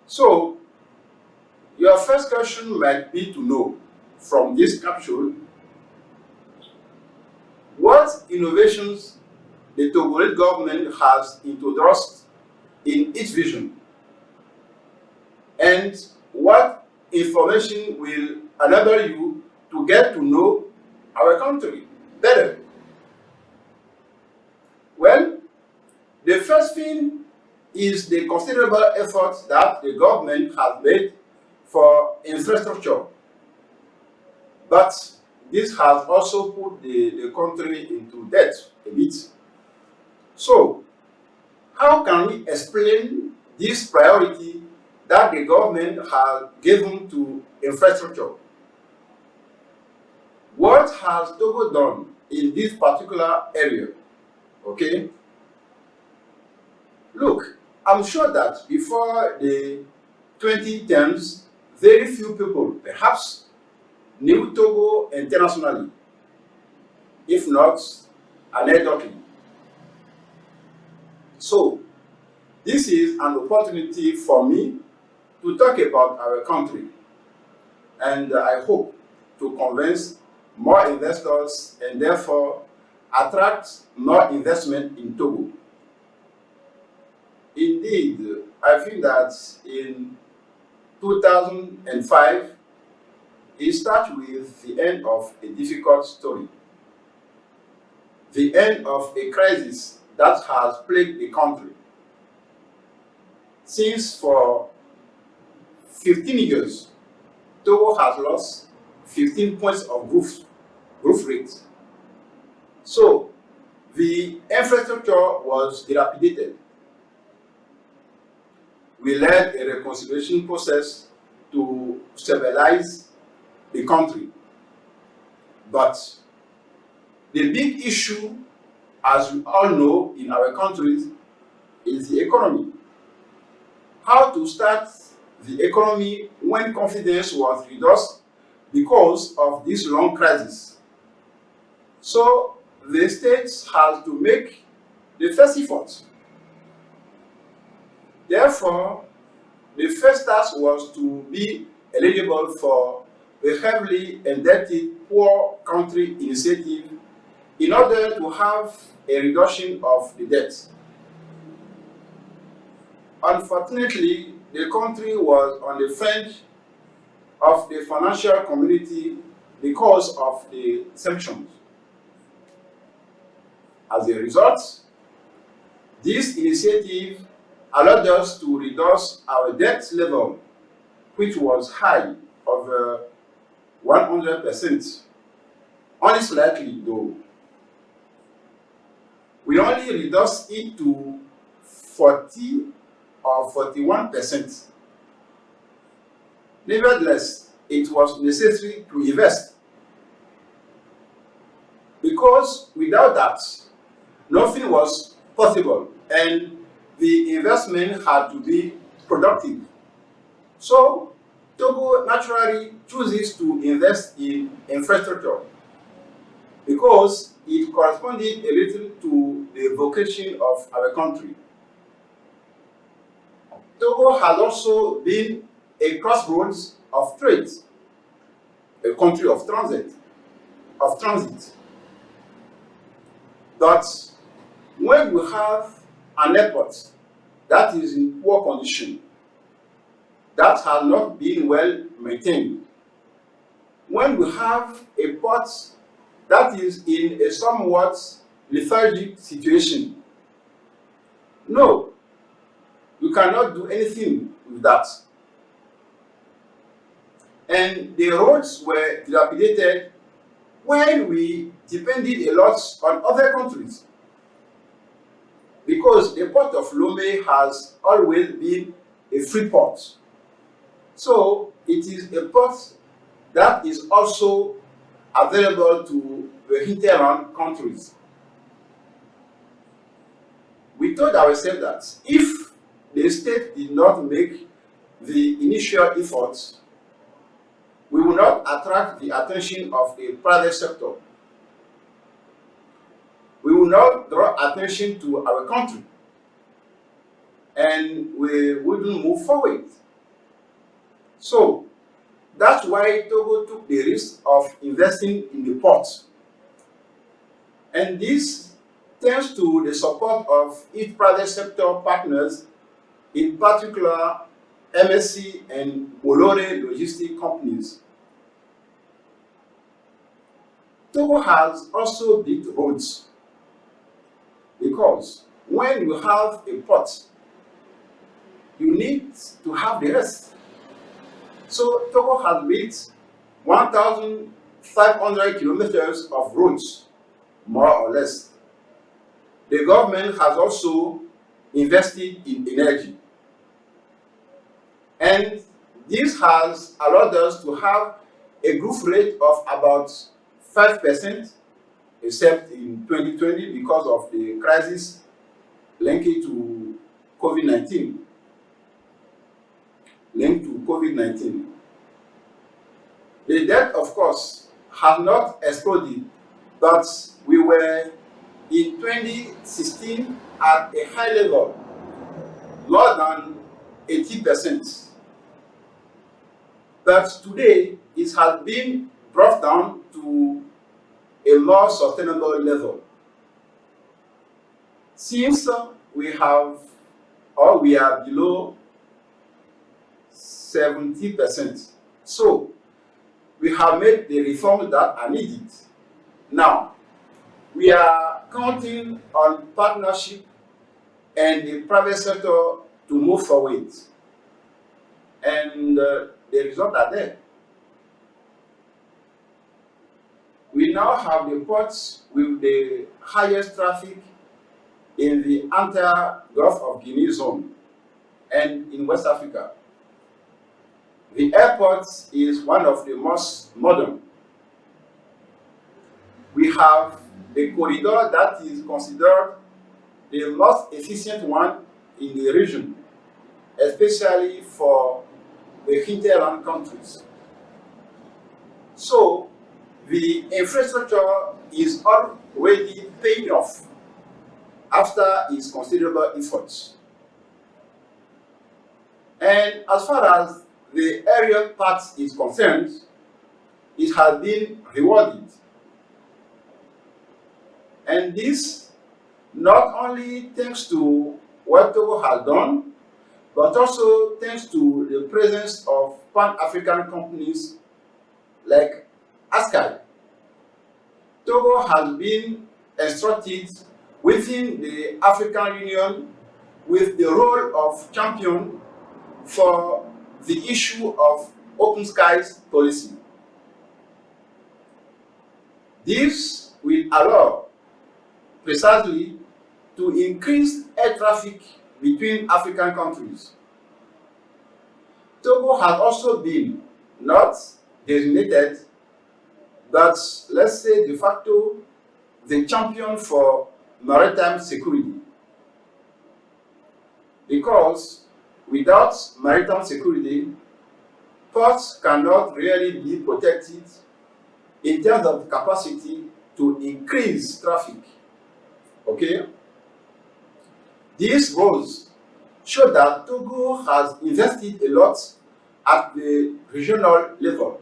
So, your first question might be to know from this capsule what innovations the Togolese government has introduced in its vision, and what information will enable you to get to know our country better. Well, the first thing is the considerable efforts that the government has made for infrastructure. But this has also put the country into debt a bit. So, how can we explain this priority that the government has given to infrastructure? What has Togo done in this particular area? Okay? Look, I'm sure that before the 2010s, very few people perhaps knew Togo internationally, if not anecdotally. So, this is an opportunity for me to talk about our country, and I hope to convince more investors and therefore attract more investment in Togo. Indeed, I think that in 2005, it starts with the end of a difficult story, the end of a crisis that has plagued the country. Since for 15 years, Togo has lost 15 points of growth rate. So the infrastructure was dilapidated. We led a reconciliation process to stabilize the country. But the big issue, as we all know in our countries, is the economy. How to start the economy when confidence was reduced because of this long crisis. So the states has to make the first effort. Therefore, the first task was to be eligible for the heavily indebted poor country initiative in order to have a reduction of the debt. Unfortunately, the country was on the fringe of the financial community because of the sanctions. As a result, this initiative allowed us to reduce our debt level, which was high, of 100%, only slightly though. We only reduced it to 40 or 41%. Nevertheless, it was necessary to invest because without that, nothing was possible and the investment had to be productive. So, Togo naturally chooses to invest in infrastructure because it corresponded a little to the vocation of our country. Togo has also been a crossroads of trade, a country of transit. But when you have an airport that is in poor condition, that has not been well maintained, when we have a port that is in a somewhat lethargic situation, no, you cannot do anything with that. And the roads were dilapidated when we depended a lot on other countries. Because the port of Lome has always been a free port. So it is a port that is also available to the hinterland countries. We told ourselves that if the state did not make the initial efforts, we will not attract the attention of the private sector. We will not draw attention to our country, and we wouldn't move forward. So that's why Togo took the risk of investing in the port. And this thanks to the support of its private sector partners, in particular MSC and Bolloré logistic companies. Togo has also built roads because when you have a port, you need to have the rest. So Togo has built 1,500 kilometers of roads, more or less. The government has also invested in energy. And this has allowed us to have a growth rate of about 5%, except in 2020 because of the crisis linked to COVID-19. The debt, of course, has not exploded, but we were in 2016 at a high level, more than 80%. But today, it has been brought down to a more sustainable level. Since we are below 70%. So we have made the reforms that are needed. Now, we are counting on partnership and the private sector to move forward. And the results are there. We now have the ports with the highest traffic in the entire Gulf of Guinea zone and in West Africa. The airport is one of the most modern. We have a corridor that is considered the most efficient one in the region, especially for the hinterland countries. So the infrastructure is already paying off after its considerable efforts. And as far as the aerial part is concerned, it has been rewarded. And this not only thanks to what Togo has done, but also thanks to the presence of Pan-African companies like Askai. Togo has been instructed within the African Union with the role of champion for the issue of open skies policy. This will allow precisely to increase air traffic between African countries. Togo has also been not designated, but let's say de facto the champion for maritime security. Because without maritime security, ports cannot really be protected in terms of capacity to increase traffic. Okay? These roads show that Togo has invested a lot at the regional level.